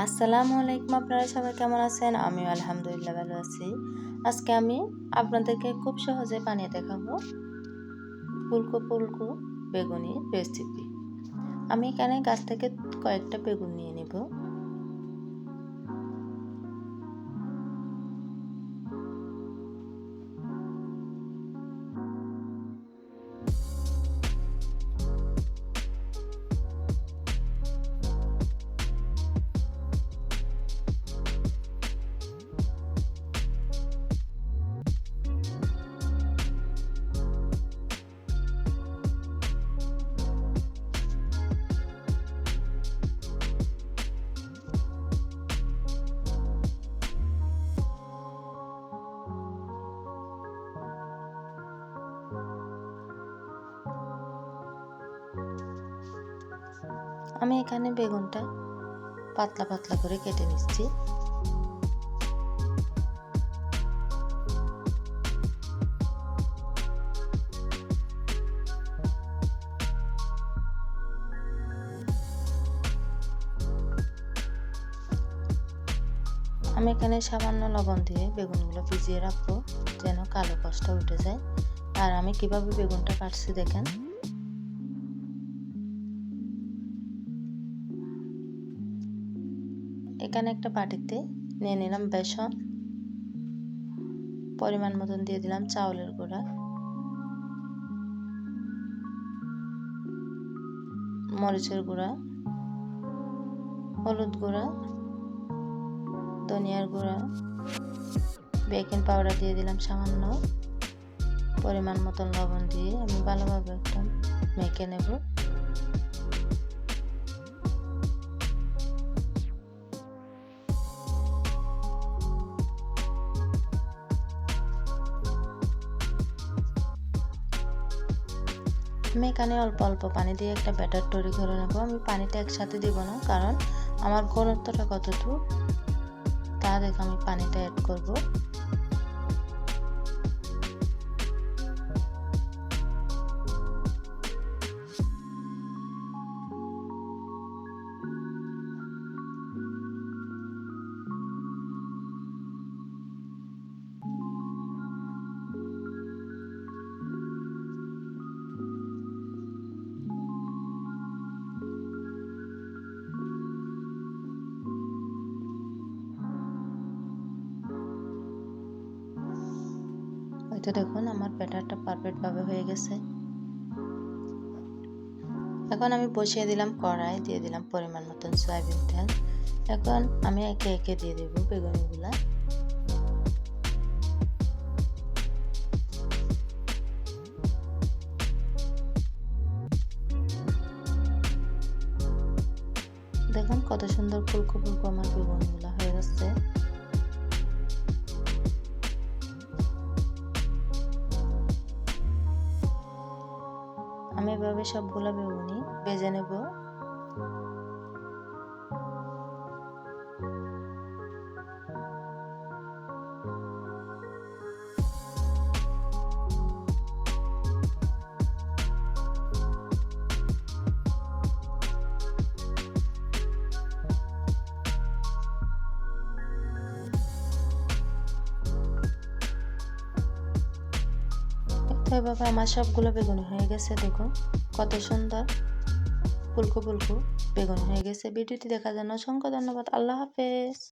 আসসালামু আলাইকুম, আপনারা সবাই কেমন আছেন? আমিও আলহামদুলিল্লাহ ভালো আছি। আজকে আমি আপনাদেরকে খুব সহজে বানিয়ে দেখাবো ফুলকো ফুলকো বেগুনির রেসিপি। আমি এখানে গাছ থেকে কয়েকটা বেগুন নিয়ে নিব। আমি এখানে বেগুনটা পাতলা পাতলা করে কেটে নিচ্ছি। আমি এখানে সামান্য লবণ দিয়ে বেগুনগুলো ভিজিয়ে রাখবো যেন কালো কষটা উঠে যায়। আর আমি কিভাবে বেগুনটা কাটছি দেখেন। এখানে একটা বাটিতে নিয়ে নিলাম বেসন, পরিমাণ মতন দিয়ে দিলাম চাউলের গুঁড়া, মরিচের গুঁড়া, হলুদ গুঁড়া, ধনিয়ার গুঁড়া, বেকিং পাউডার দিয়ে দিলাম সামান্য, পরিমাণ মতন লবণ দিয়ে আমি ভালোভাবে একটা মেখে নেব। আমি এখানে অল্প অল্প পানি দিয়ে একটা ব্যাটার তৈরি করে নেব। আমি পানিটা একসাথে দিব না, কারণ আমার ঘনত্বটা কতটুকু তা দেখে আমি পানিটা অ্যাড করব। হয়তো দেখুন আমার ব্যাটারটা পারফেক্টভাবে হয়ে গেছে। এখন আমি বসিয়ে দিলাম কড়াই, দিয়ে দিলাম পরিমাণ মতন সয়াবিন তেল। এখন আমি একে একে দিয়ে দেব বেগুনগুলা। দেখুন কত সুন্দর ফুলকো ফুলকো আমার বেগুনগুলা হয়ে গেছে। আমি এভাবে সবগুলা বেগুনি ভেজে নেব। তো এভাবে আমার সবগুলো বেগুনি হয়ে গেছে। দেখুন কত সুন্দর ফুলকো ফুলকো বেগুনি হয়ে গেছে। ভিডিওটি দেখার জন্য অসংখ্য ধন্যবাদ। আল্লাহ হাফেজ।